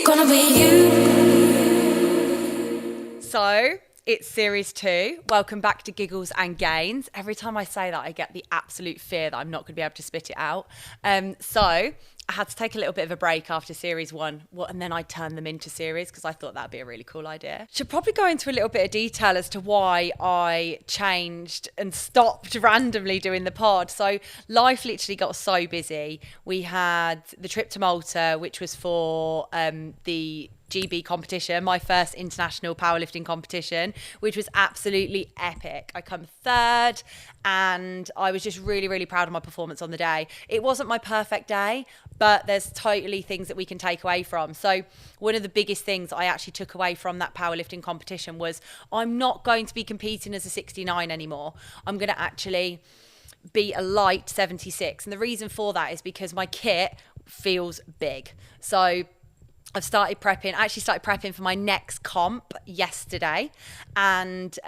gonna be you. So it's series 2. Welcome back to Giggles and Gains. Every time I say that, I get the absolute fear that I'm not going to be able to spit it out. So I had to take a little bit of a break after series 1, and then I turned them into series because I thought that'd be a really cool idea. Should probably go into a little bit of detail as to why I changed and stopped randomly doing the pod. So life literally got so busy. We had the trip to Malta, which was for the GB competition, my first international powerlifting competition, which was absolutely epic. I come third and I was just really, really proud of my performance on the day. It wasn't my perfect day, but there's totally things that we can take away from. So one of the biggest things I actually took away from that powerlifting competition was I'm not going to be competing as a 69 anymore. I'm going to actually be a light 76. And the reason for that is because my kit feels big. So I actually started prepping for my next comp yesterday, and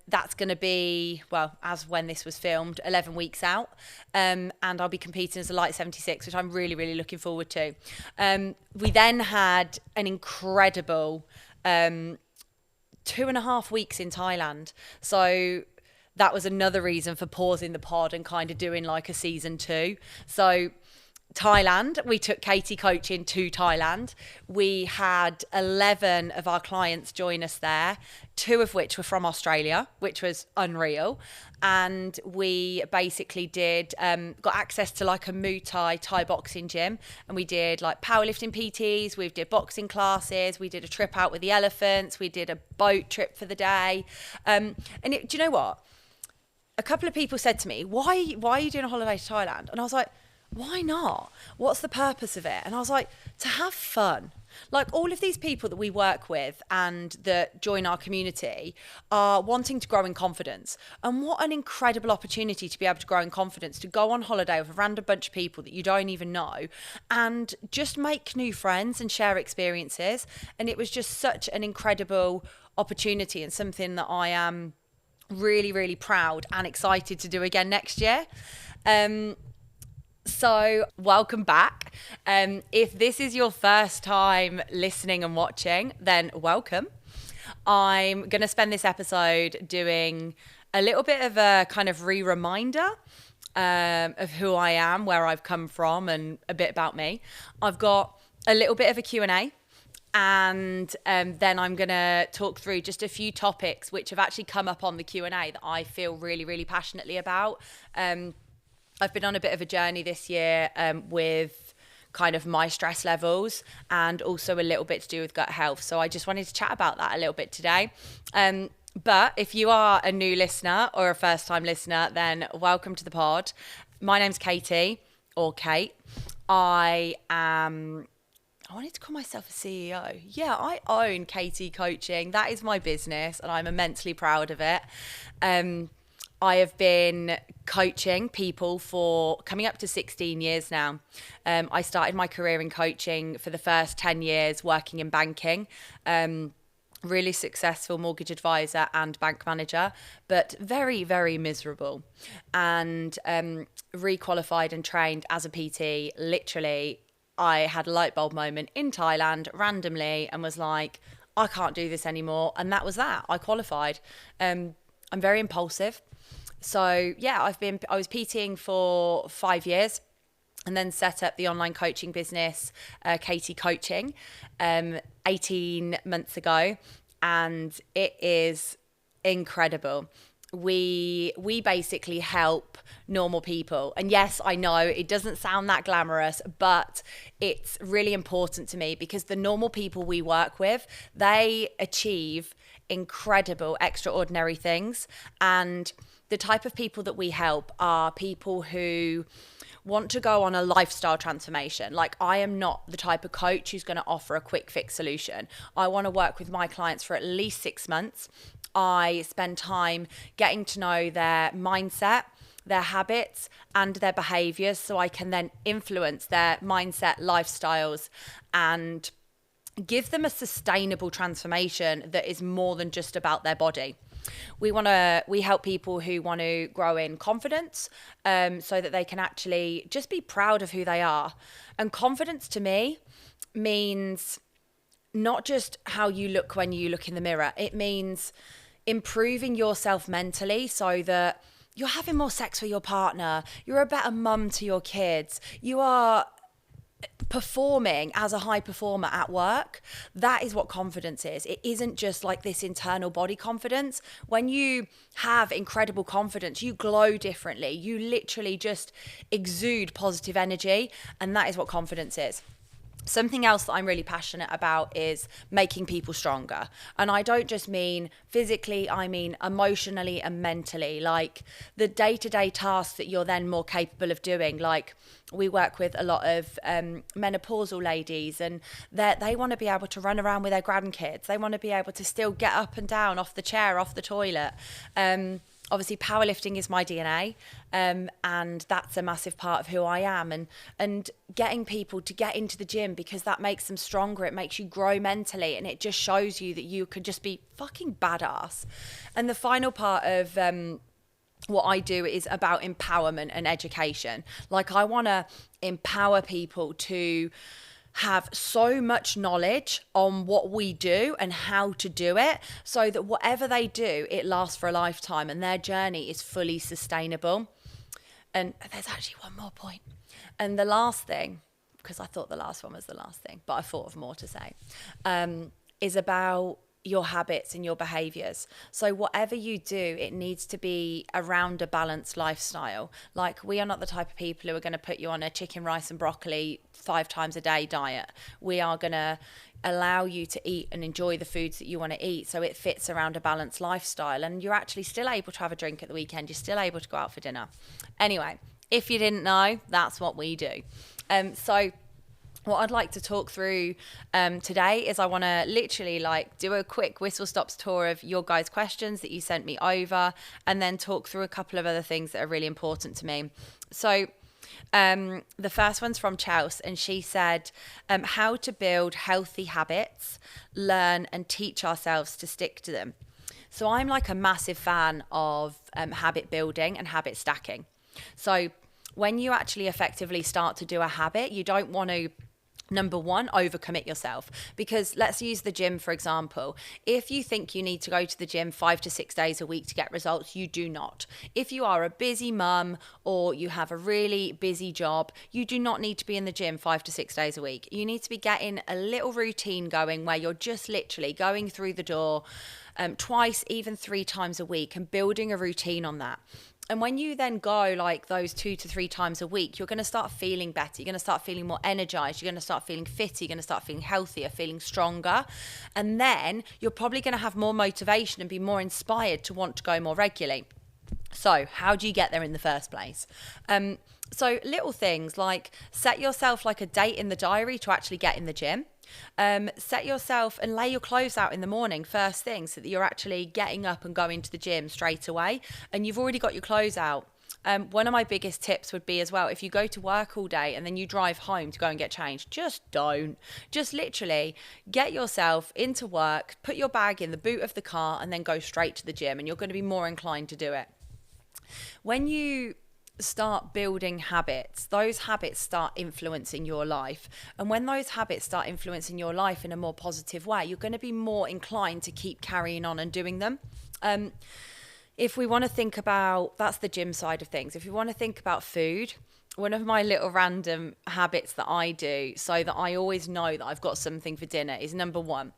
that's going to be, well, as when this was filmed, 11 weeks out, and I'll be competing as a light 76, which I'm really, really looking forward to. We then had an incredible 2.5 weeks in Thailand, so that was another reason for pausing the pod and kind of doing like a season 2. So Thailand, we took Katie coaching to Thailand. We had 11 of our clients join us there, 2 of which were from Australia, which was unreal. And we basically got access to like a Muay Thai boxing gym. And we did like powerlifting PTs, we did boxing classes, we did a trip out with the elephants, we did a boat trip for the day. Do you know what? A couple of people said to me, why are you doing a holiday to Thailand? And I was like, why not? What's the purpose of it? And I was like, to have fun. Like all of these people that we work with and that join our community are wanting to grow in confidence. And what an incredible opportunity to be able to grow in confidence, to go on holiday with a random bunch of people that you don't even know and just make new friends and share experiences. And it was just such an incredible opportunity and something that I am really, really proud and excited to do again next year. So welcome back. If this is your first time listening and watching, then welcome. I'm going to spend this episode doing a little bit of a kind of reminder of who I am, where I've come from, and a bit about me. I've got a little bit of a Q&A. And then I'm going to talk through just a few topics which have actually come up on the Q&A that I feel really, really passionately about. I've been on a bit of a journey this year with kind of my stress levels and also a little bit to do with gut health. So I just wanted to chat about that a little bit today. But if you are a new listener or a first time listener, then welcome to the pod. My name's Katie, or Kate. I wanted to call myself a CEO. Yeah, I own Katie Coaching. That is my business and I'm immensely proud of it. I have been coaching people for coming up to 16 years now. I started my career in coaching for the first 10 years working in banking. Really successful mortgage advisor and bank manager, but very, very miserable. And requalified and trained as a PT. Literally, I had a light bulb moment in Thailand randomly and was like, I can't do this anymore. And that was that. I qualified. I'm very impulsive. So yeah, I was PTing for 5 years and then set up the online coaching business, Katie Coaching, 18 months ago. And it is incredible. We basically help normal people. And yes, I know it doesn't sound that glamorous, but it's really important to me because the normal people we work with, they achieve incredible, extraordinary things. And the type of people that we help are people who want to go on a lifestyle transformation. Like I am not the type of coach who's going to offer a quick fix solution. I want to work with my clients for at least 6 months. I spend time getting to know their mindset, their habits and their behaviors so I can then influence their mindset, lifestyles and give them a sustainable transformation that is more than just about their body. We help people who want to grow in confidence so that they can actually just be proud of who they are. And confidence to me means not just how you look when you look in the mirror. It means improving yourself mentally so that you're having more sex with your partner, you're a better mum to your kids, you are performing as a high performer at work. That is what confidence is. It isn't just like this internal body confidence. When you have incredible confidence, you glow differently. You literally just exude positive energy, and that is what confidence is. Something else that I'm really passionate about is making people stronger. And I don't just mean physically, I mean emotionally and mentally. Like the day-to-day tasks that you're then more capable of doing. Like we work with a lot of menopausal ladies, and they want to be able to run around with their grandkids. They want to be able to still get up and down off the chair, off the toilet. Obviously powerlifting is my DNA, and that's a massive part of who I am, and getting people to get into the gym because that makes them stronger. It makes you grow mentally, and it just shows you that you can just be fucking badass. And the final part of what I do is about empowerment and education. Like I want to empower people to have so much knowledge on what we do and how to do it so that whatever they do, it lasts for a lifetime and their journey is fully sustainable. And there's actually one more point. And the last thing, because I thought the last one was the last thing, but I thought of more to say, is about your habits and your behaviors. So whatever you do, it needs to be around a balanced lifestyle. Like we are not the type of people who are going to put you on a chicken, rice and broccoli 5 times a day diet. We are going to allow you to eat and enjoy the foods that you want to eat so it fits around a balanced lifestyle, and you're actually still able to have a drink at the weekend. You're still able to go out for dinner. Anyway, if you didn't know, that's what we do. So what I'd like to talk through today is I want to literally like do a quick whistle stops tour of your guys' questions that you sent me over, and then talk through a couple of other things that are really important to me. So the first one's from Chelsea, and she said, how to build healthy habits, learn and teach ourselves to stick to them. So I'm like a massive fan of habit building and habit stacking. So when you actually effectively start to do a habit, you don't want to, number one, overcommit yourself. Because let's use the gym, for example. If you think you need to go to the gym 5 to 6 days a week to get results, you do not. If you are a busy mum or you have a really busy job, you do not need to be in the gym 5 to 6 days a week. You need to be getting a little routine going where you're just literally going through the door twice, even 3 times a week, and building a routine on that. And when you then go like those 2 to 3 times a week, you're going to start feeling better. You're going to start feeling more energized. You're going to start feeling fitter. You're going to start feeling healthier, feeling stronger. And then you're probably going to have more motivation and be more inspired to want to go more regularly. So how do you get there in the first place? So little things like set yourself like a date in the diary to actually get in the gym. Set yourself and lay your clothes out in the morning first thing so that you're actually getting up and going to the gym straight away and you've already got your clothes out. One of my biggest tips would be as well, if you go to work all day and then you drive home to go and get changed, just don't. Just literally get yourself into work, put your bag in the boot of the car and then go straight to the gym, and you're going to be more inclined to do it. When you start building habits, those habits start influencing your life. And when those habits start influencing your life in a more positive way, you're going to be more inclined to keep carrying on and doing them. If we want to think about, that's the gym side of things. If we want to think about food, one of my little random habits that I do so that I always know that I've got something for dinner is, number one,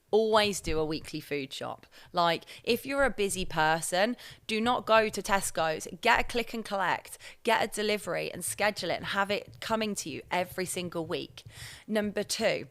always do a weekly food shop. Like if you're a busy person, do not go to Tesco's. Get a click and collect, get a delivery and schedule it and have it coming to you every single week. Number two,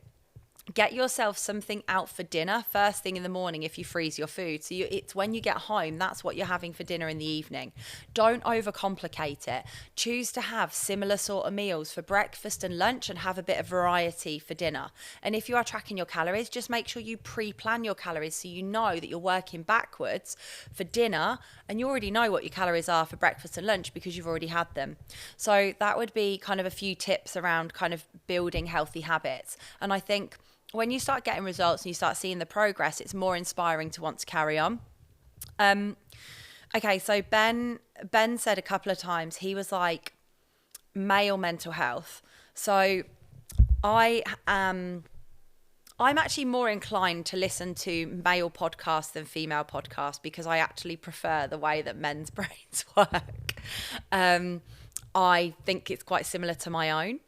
get yourself something out for dinner first thing in the morning if you freeze your food. So it's when you get home, that's what you're having for dinner in the evening. Don't overcomplicate it. Choose to have similar sort of meals for breakfast and lunch and have a bit of variety for dinner. And if you are tracking your calories, just make sure you pre-plan your calories so you know that you're working backwards for dinner and you already know what your calories are for breakfast and lunch because you've already had them. So that would be kind of a few tips around kind of building healthy habits. And I think when you start getting results and you start seeing the progress, it's more inspiring to want to carry on. Okay, so Ben said a couple of times, he was like, male mental health. So I am I'm actually more inclined to listen to male podcasts than female podcasts because I actually prefer the way that men's brains work. I think it's quite similar to my own.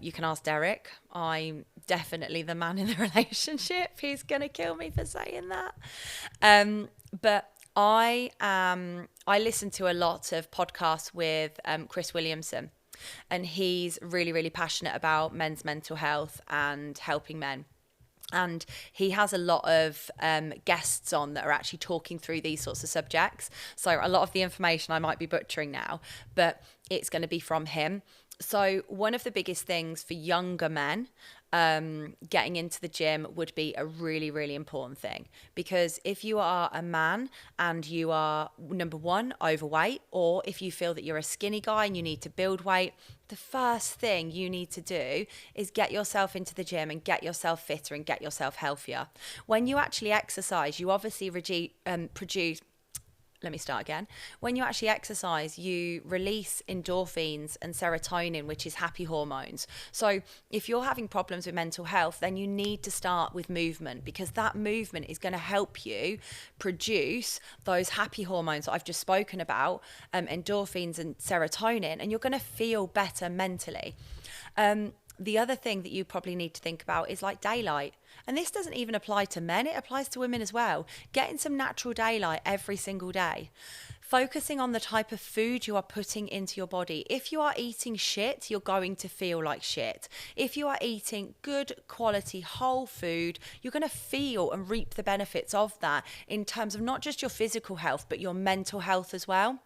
You can ask Derek. I'm definitely the man in the relationship. He's going to kill me for saying that. But I listen to a lot of podcasts with Chris Williamson, and he's really, really passionate about men's mental health and helping men. And he has a lot of guests on that are actually talking through these sorts of subjects. So a lot of the information I might be butchering now, but it's going to be from him. So one of the biggest things for younger men getting into the gym would be a really, really important thing. Because if you are a man and you are, number one, overweight, or if you feel that you're a skinny guy and you need to build weight, the first thing you need to do is get yourself into the gym and get yourself fitter and get yourself healthier. When you actually exercise, you obviously produce. Let me start again. When you actually exercise, you release endorphins and serotonin, which is happy hormones. So if you're having problems with mental health, then you need to start with movement, because that movement is going to help you produce those happy hormones that I've just spoken about, endorphins and serotonin, and you're going to feel better mentally. The other thing that you probably need to think about is like daylight. And this doesn't even apply to men, it applies to women as well. Getting some natural daylight every single day. Focusing on the type of food you are putting into your body. If you are eating shit, you're going to feel like shit. If you are eating good quality whole food, you're going to feel and reap the benefits of that in terms of not just your physical health, but your mental health as well.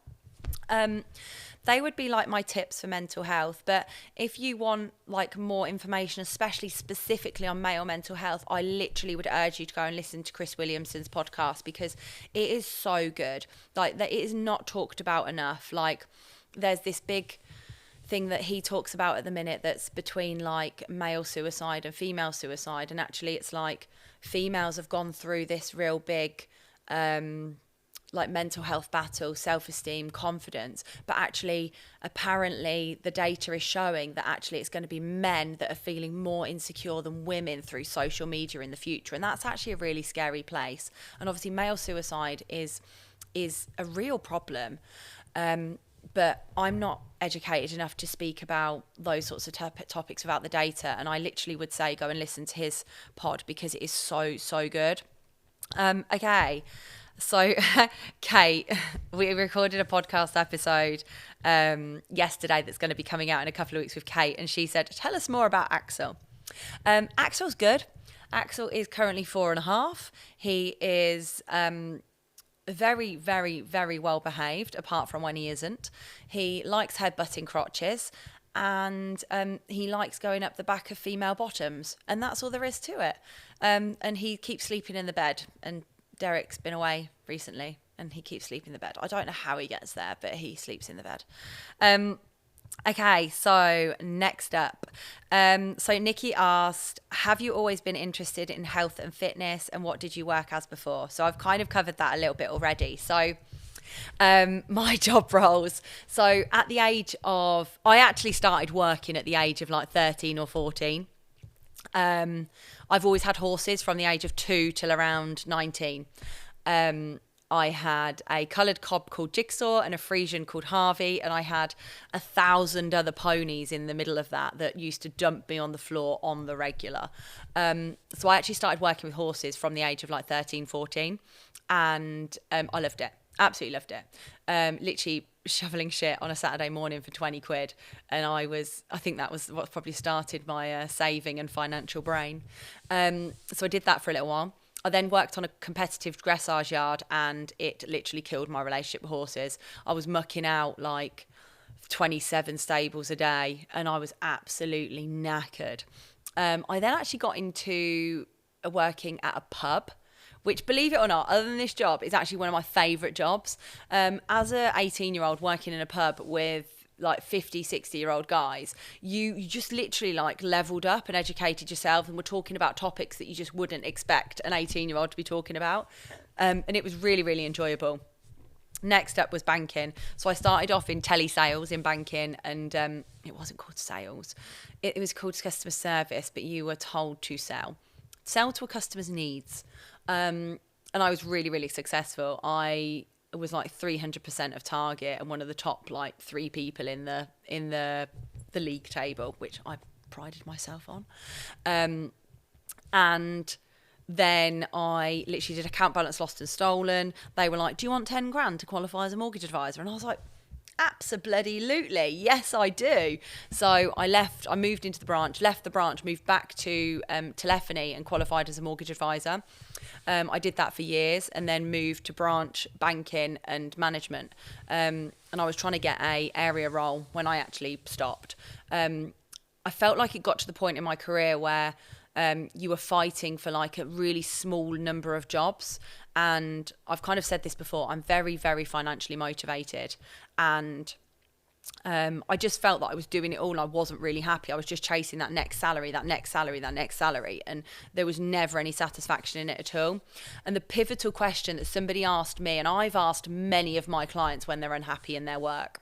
They would be like my tips for mental health. But if you want like more information, especially specifically on male mental health, I literally would urge you to go and listen to Chris Williamson's podcast, because it is so good. Like, that it is not talked about enough. Like, there's this big thing that he talks about at the minute that's between like male suicide and female suicide, and actually it's like females have gone through this real big like mental health battle, self-esteem, confidence, but actually apparently the data is showing that actually it's going to be men that are feeling more insecure than women through social media in the future, and that's actually a really scary place. And obviously male suicide is a real problem, but I'm not educated enough to speak about those sorts of topics without the data, and I literally would say go and listen to his pod because it is so good. Okay. So, Kate, we recorded a podcast episode yesterday that's going to be coming out in a couple of weeks with Kate, and she said, tell us more about Axel. Axel's good. Axel is currently 4.5. He is very, very, very well behaved, apart from when he isn't. He likes headbutting crotches, and he likes going up the back of female bottoms, and that's all there is to it. And he keeps sleeping in the bed, and Derek's been away recently and he keeps sleeping in the bed. I don't know how he gets there, but he sleeps in the bed. Okay, so next up. So Nikki asked, have you always been interested in health and fitness, and what did you work as before? So I've kind of covered that a little bit already. So my job roles. So at the age of, I actually started working at the age of like 13 or 14. I've always had horses from the age of 2 till around 19. I had a coloured cob called Jigsaw and a Frisian called Harvey, and I had 1,000 other ponies in the middle of that used to dump me on the floor on the regular. So I actually started working with horses from the age of like 13, 14, and I loved it. Absolutely loved it. Literally shoveling shit on a Saturday morning for 20 quid. And I think that was what probably started my saving and financial brain. So I did that for a little while. I then worked on a competitive dressage yard, and it literally killed my relationship with horses. I was mucking out like 27 stables a day, and I was absolutely knackered. I then actually got into working at a pub, which, believe it or not, other than this job, is actually one of my favourite jobs. As a 18-year-old working in a pub with like 50, 60-year-old guys, you just literally like leveled up and educated yourself, and were talking about topics that you just wouldn't expect an 18-year-old to be talking about. And it was really, really enjoyable. Next up was banking. So I started off in telesales in banking, and it wasn't called sales. It was called customer service, but you were told to sell. sell to a customer's needs. And I was really, really successful. I was like 300% of target and one of the top like 3 people in the league table, which I prided myself on. And then I literally did account balance lost and stolen. They were like, do you want 10 grand to qualify as a mortgage advisor? And I was like, absolutely, yes, I do. So I moved into the branch, left the branch, moved back to telephony and qualified as a mortgage advisor. I did that for years and then moved to branch banking and management. And I was trying to get a area role when I actually stopped. I felt like it got to the point in my career where you were fighting for like a really small number of jobs. And I've kind of said this before, I'm very, very financially motivated. And I just felt that I was doing it all and I wasn't really happy. I was just chasing that next salary. And there was never any satisfaction in it at all. And the pivotal question that somebody asked me, and I've asked many of my clients when they're unhappy in their work,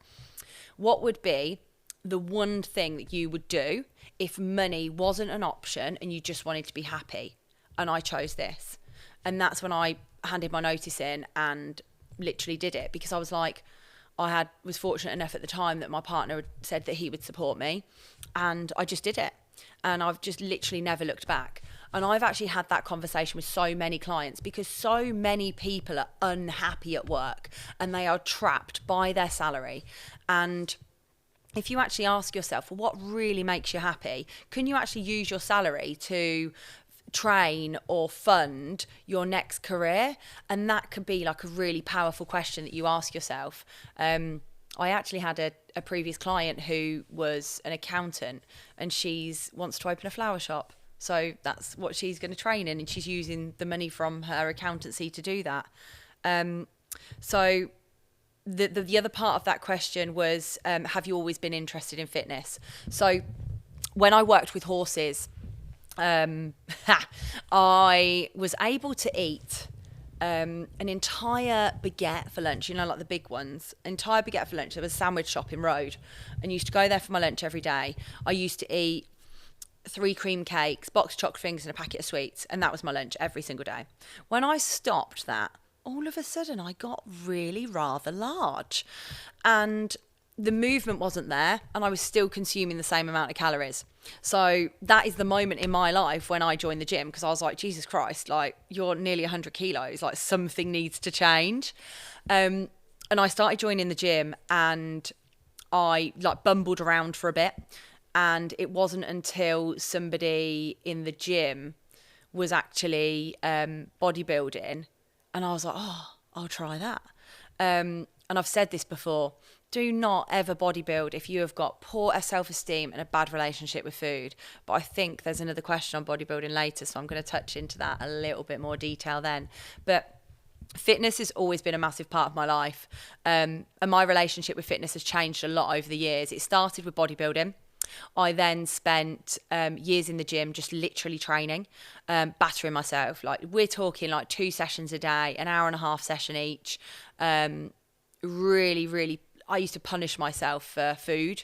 what would be the one thing that you would do if money wasn't an option and you just wanted to be happy? And I chose this. And that's when I handed my notice in and literally did it, because I was like, was fortunate enough at the time that my partner had said that he would support me, and I just did it. And I've just literally never looked back. And I've actually had that conversation with so many clients, because so many people are unhappy at work and they are trapped by their salary. And if you actually ask yourself, well, what really makes you happy? Can you actually use your salary to train or fund your next career? And that could be like a really powerful question that you ask yourself. I actually had a previous client who was an accountant, and wants to open a flower shop. So that's what she's going to train in, and she's using the money from her accountancy to do that. So the other part of that question was, have you always been interested in fitness? So when I worked with horses, I was able to eat an entire baguette for lunch, like the big ones, entire baguette for lunch. There was a sandwich shop in Road, and I used to go there for my lunch every day. I used to eat 3 cream cakes, box of chocolate fingers and a packet of sweets, and that was my lunch every single day. When I stopped that, all of a sudden I got really rather large, and the movement wasn't there, and I was still consuming the same amount of calories. So that is the moment in my life when I joined the gym, because I was like, Jesus Christ, like, you're nearly 100 kilos, like something needs to change. And I started joining the gym, and I like bumbled around for a bit. And it wasn't until somebody in the gym was actually bodybuilding, and I was like, oh, I'll try that. And I've said this before, do not ever bodybuild if you have got poor self-esteem and a bad relationship with food. But I think there's another question on bodybuilding later, so I'm going to touch into that a little bit more detail then. But fitness has always been a massive part of my life. And my relationship with fitness has changed a lot over the years. It started with bodybuilding. I then spent years in the gym just literally training, battering myself. Like, we're talking like 2 sessions a day, an hour and a half session each. Really, I used to punish myself for food,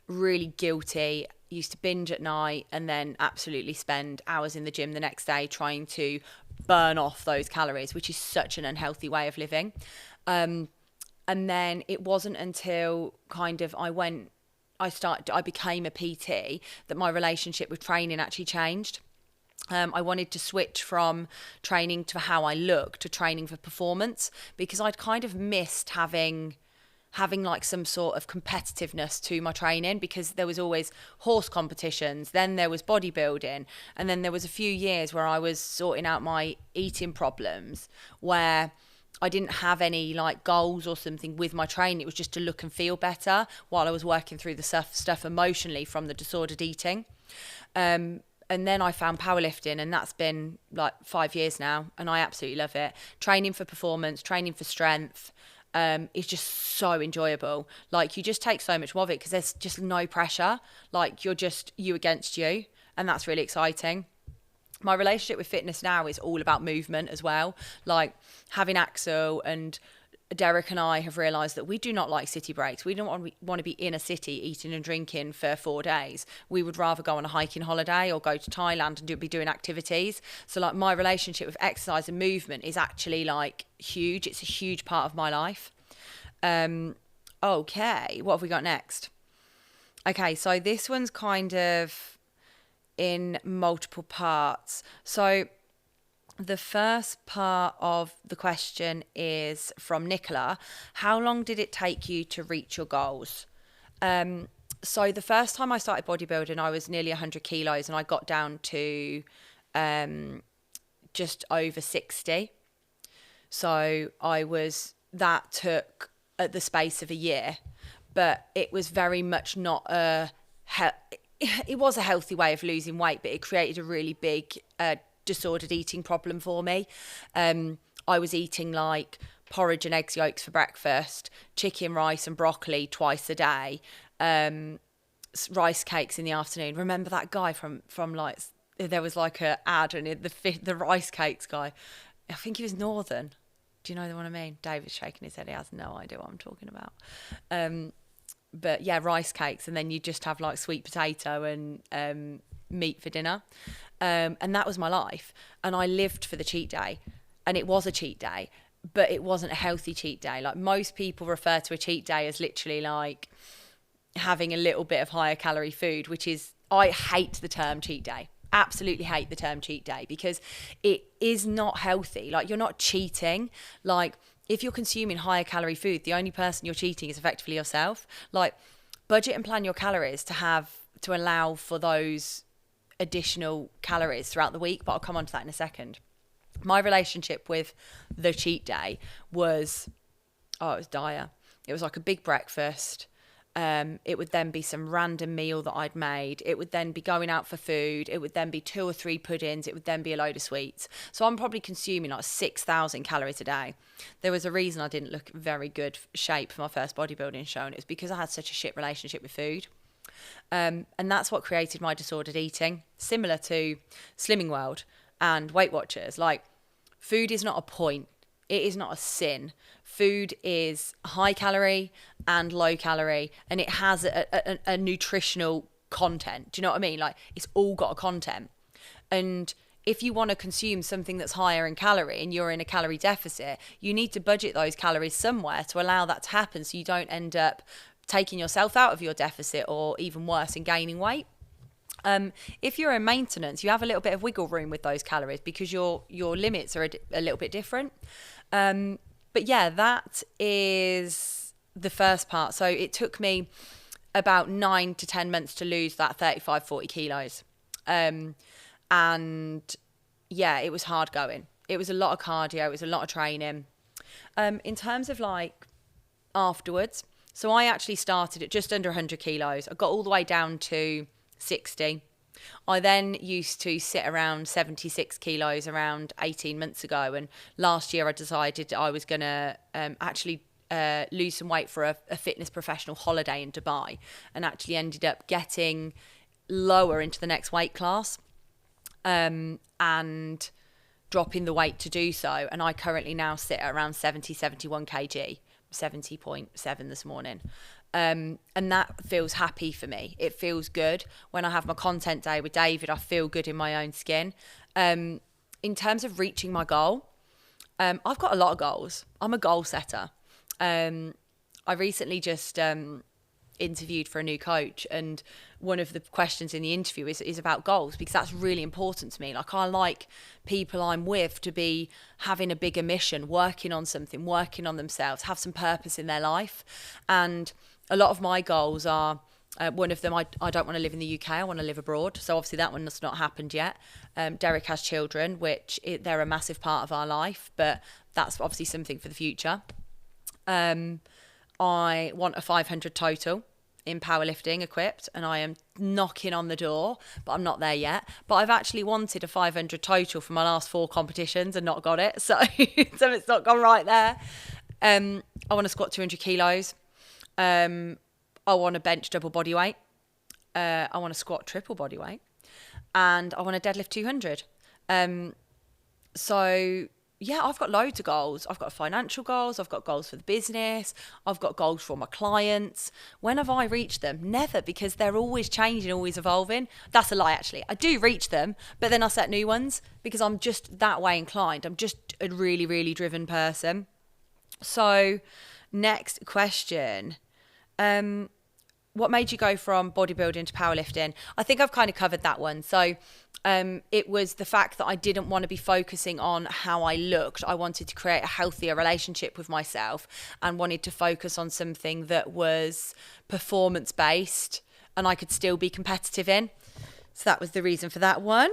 really guilty. Used to binge at night and then absolutely spend hours in the gym the next day trying to burn off those calories, which is such an unhealthy way of living. And then it wasn't until kind of I became a PT that my relationship with training actually changed. I wanted to switch from training to how I look to training for performance, because I'd kind of missed having like some sort of competitiveness to my training, because there was always horse competitions, then there was bodybuilding, and then there was a few years where I was sorting out my eating problems, where I didn't have any like goals or something with my training. It was just to look and feel better while I was working through the stuff emotionally from the disordered eating. And then I found powerlifting, and that's been like 5 years now, and I absolutely love it. Training for performance, training for strength, is just so enjoyable. Like, you just take so much of it because there's just no pressure. Like, you're just you against you, and that's really exciting. My relationship with fitness now is all about movement as well, like having Axel and Derek and I have realised that we do not like city breaks. We don't want to be in a city eating and drinking for 4 days. We would rather go on a hiking holiday or go to Thailand and be doing activities. So like my relationship with exercise and movement is actually like huge. It's a huge part of my life. Okay, what have we got next? Okay, so this one's kind of in multiple parts. So the first part of the question is from Nicola. How long did it take you to reach your goals? So the first time I started bodybuilding, I was nearly 100 kilos and I got down to just over 60. So that took at the space of a year, but it was very much not it was a healthy way of losing weight, but it created a really big disordered eating problem for me. I was eating like porridge and eggs yolks for breakfast, chicken, rice and broccoli twice a day, rice cakes in the afternoon. Remember that guy from like, there was like a ad and the rice cakes guy, I think he was Northern. Do you know what I mean? David's shaking his head. He has no idea what I'm talking about. But yeah, rice cakes, and then you just have like sweet potato and meat for dinner. And that was my life. And I lived for the cheat day. And it was a cheat day, but it wasn't a healthy cheat day. Like most people refer to a cheat day as literally like having a little bit of higher calorie food, which is, I hate the term cheat day. Absolutely hate the term cheat day because it is not healthy. Like you're not cheating. Like if you're consuming higher calorie food, the only person you're cheating is effectively yourself. Like budget and plan your calories to allow for those additional calories throughout the week, but I'll come on to that in a second. My relationship with the cheat day was, it was dire. It was like a big breakfast. It would then be some random meal that I'd made. It would then be going out for food. It would then be 2 or 3 puddings. It would then be a load of sweets. So I'm probably consuming like 6,000 calories a day. There was a reason I didn't look very good shape for my first bodybuilding show, and it was because I had such a shit relationship with food. And that's what created my disordered eating, similar to Slimming World and Weight Watchers. Like, food is not a point. It is not a sin. Food is high calorie and low calorie, and it has a nutritional content. Do you know what I mean? Like, it's all got a content. And if you want to consume something that's higher in calorie and you're in a calorie deficit, you need to budget those calories somewhere to allow that to happen, so you don't end up taking yourself out of your deficit or even worse, in gaining weight. If you're in maintenance, you have a little bit of wiggle room with those calories because your limits are a little bit different. But yeah, that is the first part. So it took me about 9 to 10 months to lose that 35, 40 kilos. And yeah, it was hard going. It was a lot of cardio. It was a lot of training. In terms of like afterwards, so I actually started at just under 100 kilos. I got all the way down to 60. I then used to sit around 76 kilos around 18 months ago. And last year I decided I was going to actually lose some weight for a fitness professional holiday in Dubai, and actually ended up getting lower into the next weight class and dropping the weight to do so. And I currently now sit at around 71 kg. 70.7 this morning. And that feels happy for me. It feels good. When I have my content day with David, I feel good in my own skin. In terms of reaching my goal, I've got a lot of goals. I'm a goal setter. I recently just interviewed for a new coach, and one of the questions in the interview is about goals, because that's really important to me. Like, I like people I'm with to be having a bigger mission, working on something, working on themselves, have some purpose in their life. And a lot of my goals are, one of them, I don't want to live in the UK, I want to live abroad. So obviously that one has not happened yet. Derek has children, which they're a massive part of our life, but that's obviously something for the future. I want a 500 total in powerlifting equipped, and I am knocking on the door, but I'm not there yet. But I've actually wanted a 500 total for my last 4 competitions and not got it. So, so it's not gone right there. I want to squat 200 kilos. I want to bench double body weight. I want to squat triple body weight. And I want to deadlift 200. So Yeah, I've got loads of goals. I've got financial goals. I've got goals for the business. I've got goals for my clients. When have I reached them? Never, because they're always changing, always evolving. That's a lie, actually. I do reach them, but then I set new ones because I'm just that way inclined. I'm just a really, really driven person. So, next question. What made you go from bodybuilding to powerlifting? I think I've kind of covered that one. So it was the fact that I didn't want to be focusing on how I looked. I wanted to create a healthier relationship with myself and wanted to focus on something that was performance based and I could still be competitive in. So that was the reason for that one.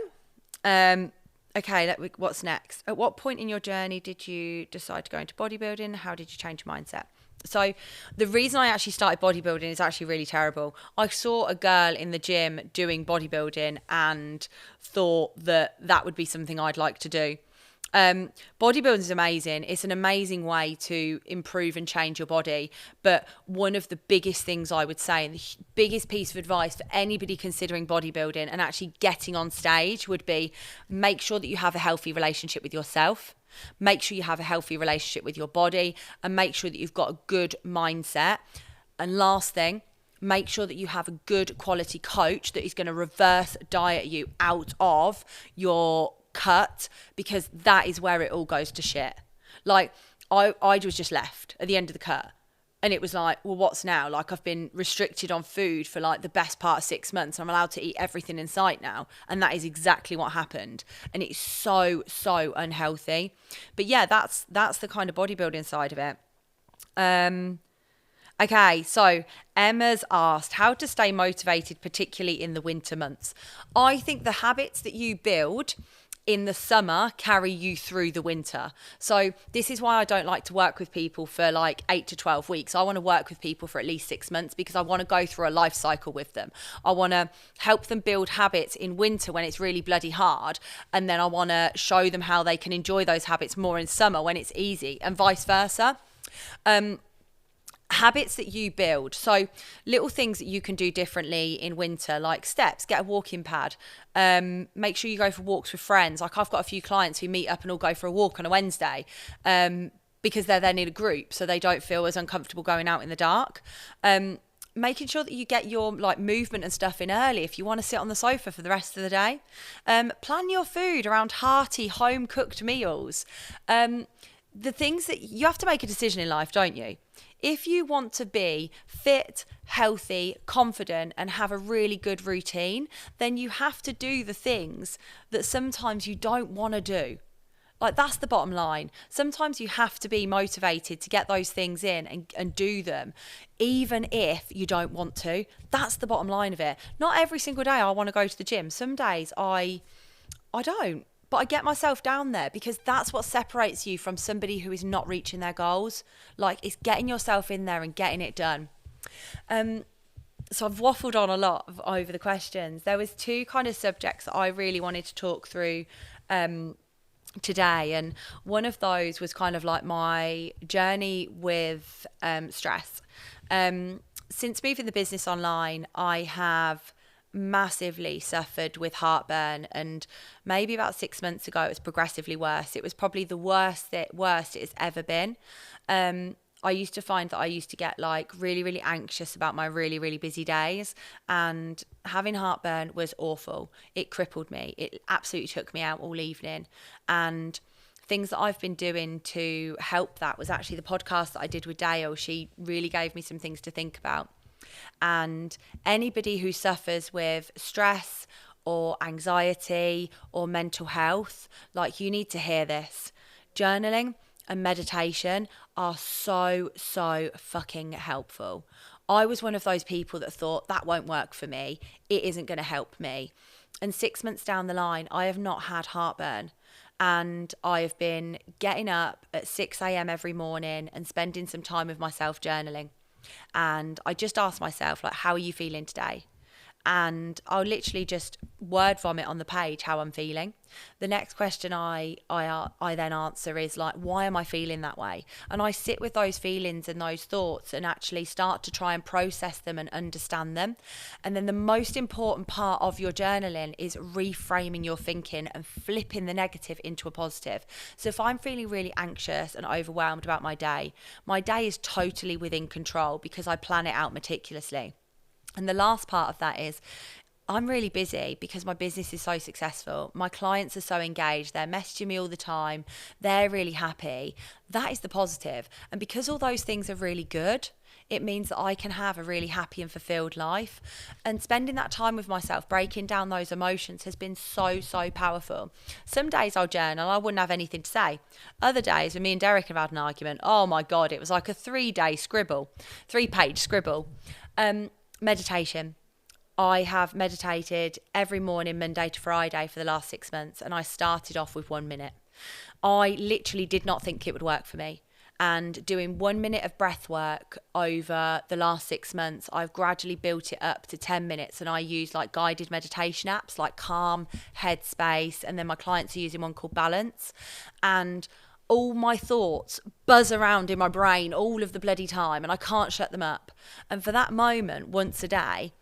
Okay, what's next? At what point in your journey did you decide to go into bodybuilding? How did you change your mindset? So the reason I actually started bodybuilding is actually really terrible. I saw a girl in the gym doing bodybuilding and thought that that would be something I'd like to do. Bodybuilding is amazing. It's an amazing way to improve and change your body. But one of the biggest things I would say, and the biggest piece of advice for anybody considering bodybuilding and actually getting on stage would be make sure that you have a healthy relationship with yourself. Make sure you have a healthy relationship with your body and make sure that you've got a good mindset. And last thing, make sure that you have a good quality coach that is going to reverse diet you out of your cut, because that is where it all goes to shit. Like I was just left at the end of the cut and it was like, well, what's now? Like I've been restricted on food for like the best part of 6 months. I'm allowed to eat everything in sight now. And that is exactly what happened. And it's so unhealthy. But yeah, that's the kind of bodybuilding side of it. Okay, so Emma's asked how to stay motivated, particularly in the winter months. I think the habits that you build in the summer carry you through the winter. So this is why I don't like to work with people for like 8 to 12 weeks. I want to work with people for at least 6 months because I want to go through a life cycle with them. I want to help them build habits in winter when it's really bloody hard. And then I want to show them how they can enjoy those habits more in summer when it's easy, and vice versa. Habits that you build. So little things that you can do differently in winter, like steps, get a walking pad, make sure you go for walks with friends. Like I've got a few clients who meet up and all go for a walk on a Wednesday because they're then in a group, so they don't feel as uncomfortable going out in the dark. Making sure that you get your like movement and stuff in early if you want to sit on the sofa for the rest of the day. Plan your food around hearty home cooked meals. The things that you have to make a decision in life, don't you? If you want to be fit, healthy, confident, and have a really good routine, then you have to do the things that sometimes you don't want to do. Like that's the bottom line. Sometimes you have to be motivated to get those things in and do them, even if you don't want to. That's the bottom line of it. Not every single day I want to go to the gym. Some days I don't. But I get myself down there because that's what separates you from somebody who is not reaching their goals. Like it's getting yourself in there and getting it done. So I've waffled on a lot over the questions. There was 2 kind of subjects that I really wanted to talk through today. And one of those was kind of like my journey with stress. Since moving the business online, I have massively suffered with heartburn, and maybe about 6 months ago it was progressively worse. It was probably the worst it has ever been. I used to find that I used to get like really anxious about my really busy days, and having heartburn was awful. It crippled me. It absolutely took me out all evening. And things that I've been doing to help that was actually the podcast that I did with Dale. She really gave me some things to think about. And anybody who suffers with stress or anxiety or mental health, like you need to hear this. Journaling and meditation are so fucking helpful. I was one of those people that thought that won't work for me. It isn't going to help me. And 6 months down the line, I have not had heartburn. And I have been getting up at 6 a.m. every morning and spending some time with myself journaling. And I just asked myself, like, how are you feeling today? and I'll literally just word vomit on the page how I'm feeling. The next question I then answer is like, why am I feeling that way? And I sit with those feelings and those thoughts and actually start to try and process them and understand them. And then the most important part of your journaling is reframing your thinking and flipping the negative into a positive. So if I'm feeling really anxious and overwhelmed about my day is totally within control because I plan it out meticulously. And the last part of that is I'm really busy because my business is so successful. My clients are so engaged. They're messaging me all the time. They're really happy. That is the positive. And because all those things are really good, it means that I can have a really happy and fulfilled life. And spending that time with myself, breaking down those emotions has been so, so powerful. Some days I'll journal, I wouldn't have anything to say. Other days, when me and Derek have had an argument, oh my God, it was like a 3-page scribble. Meditation. I have meditated every morning, Monday to Friday, for the last 6 months, and I started off with 1 minute. I literally did not think it would work for me. And doing 1 minute of breath work over the last 6 months, I've gradually built it up to 10 minutes. And I use like guided meditation apps like Calm, Headspace, and then my clients are using one called Balance. And all my thoughts buzz around in my brain all of the bloody time and I can't shut them up. And for that moment, once a day,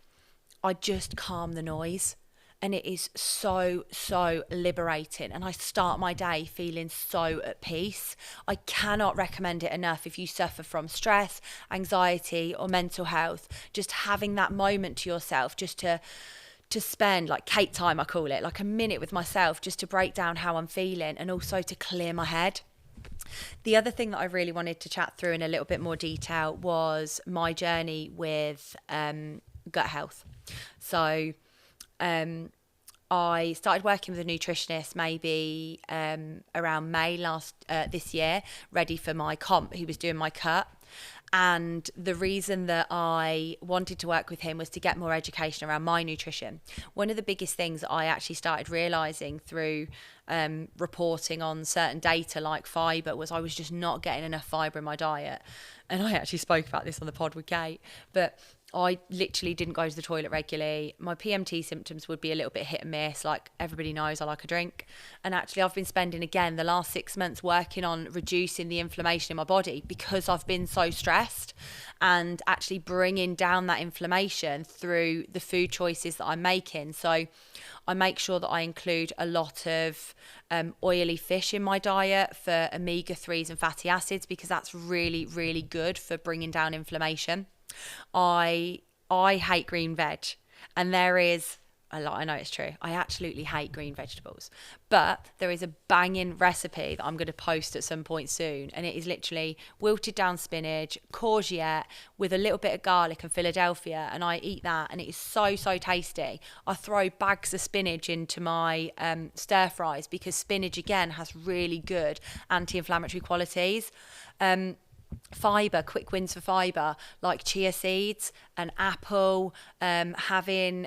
I just calm the noise. And it is so, so liberating. And I start my day feeling so at peace. I cannot recommend it enough if you suffer from stress, anxiety, or mental health. Just having that moment to yourself, just to spend, like Kate time, I call it, like a minute with myself, just to break down how I'm feeling and also to clear my head. The other thing that I really wanted to chat through in a little bit more detail was my journey with gut health. So I started working with a nutritionist maybe around May this year, ready for my comp. He was doing my cut. And the reason that I wanted to work with him was to get more education around my nutrition. One of the biggest things that I actually started realizing through reporting on certain data like fiber was I was just not getting enough fiber in my diet. And I actually spoke about this on the pod with Kate, but I literally didn't go to the toilet regularly. My PMT symptoms would be a little bit hit and miss. Like everybody knows, I like a drink. And actually I've been spending, again, the last 6 months working on reducing the inflammation in my body because I've been so stressed, and actually bringing down that inflammation through the food choices that I'm making. So I make sure that I include a lot of oily fish in my diet for omega-3s and fatty acids, because that's really, really good for bringing down inflammation. I hate green veg, and there is a lot. I know it's true. I absolutely hate green vegetables, but there is a banging recipe that I'm going to post at some point soon, and it is literally wilted down spinach, courgette with a little bit of garlic and Philadelphia, and I eat that, and it is so, so tasty. I throw bags of spinach into my stir fries because spinach, again, has really good anti-inflammatory qualities. Fiber, quick wins for fiber, like chia seeds, an apple,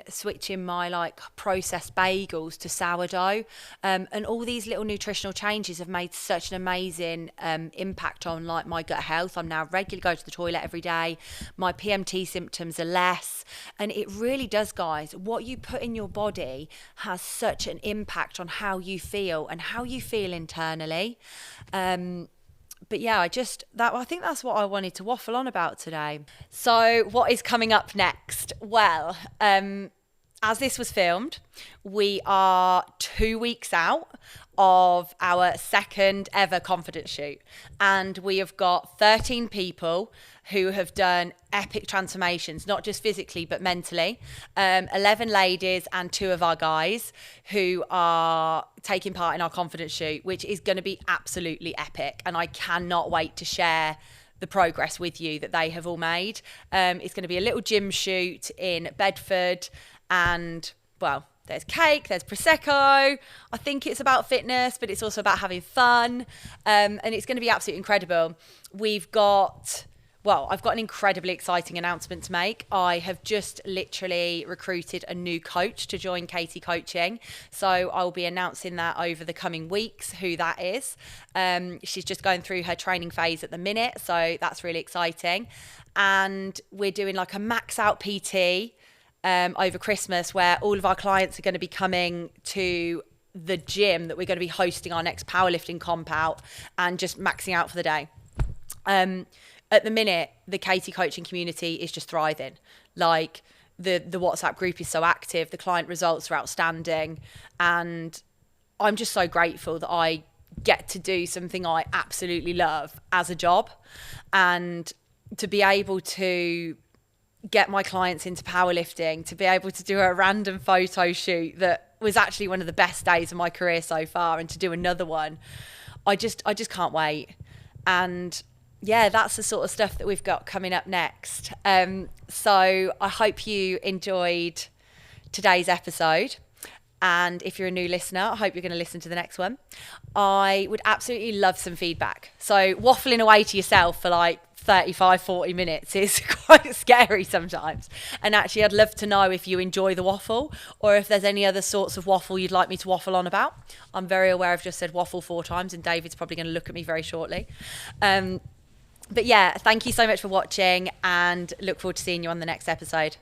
switching my like processed bagels to sourdough, and all these little nutritional changes have made such an amazing impact on like my gut health. I'm now regularly go to the toilet every day. My PMT symptoms are less, and it really does, guys. What you put in your body has such an impact on how you feel and how you feel internally. But yeah, I think that's what I wanted to waffle on about today. So what is coming up next? Well, as this was filmed, we are 2 weeks out of our second ever confidence shoot. And we have got 13 people who have done epic transformations, not just physically, but mentally. 11 ladies and 2 of our guys who are taking part in our confidence shoot, which is going to be absolutely epic. And I cannot wait to share the progress with you that they have all made. It's going to be a little gym shoot in Bedford, and well, there's cake, there's Prosecco. I think it's about fitness, but it's also about having fun. And it's going to be absolutely incredible. I've got an incredibly exciting announcement to make. I have just literally recruited a new coach to join Katie Coaching. So I'll be announcing that over the coming weeks, who that is. She's just going through her training phase at the minute. So that's really exciting. And we're doing like a max out PT over Christmas, where all of our clients are going to be coming to the gym that we're going to be hosting our next powerlifting comp out and just maxing out for the day. At the minute, the Katie coaching community is just thriving. Like the WhatsApp group is so active, the client results are outstanding, and I'm just so grateful that I get to do something I absolutely love as a job, and to be able to get my clients into powerlifting, to be able to do a random photo shoot that was actually one of the best days of my career so far, and to do another one. I just can't wait. And yeah, that's the sort of stuff that we've got coming up next. So I hope you enjoyed today's episode. And if you're a new listener, I hope you're going to listen to the next one. I would absolutely love some feedback. So waffling away to yourself for like 35, 40 minutes is quite scary sometimes. And actually, I'd love to know if you enjoy the waffle, or if there's any other sorts of waffle you'd like me to waffle on about. I'm very aware I've just said waffle 4 times, and David's probably going to look at me very shortly. But yeah, thank you so much for watching, and look forward to seeing you on the next episode.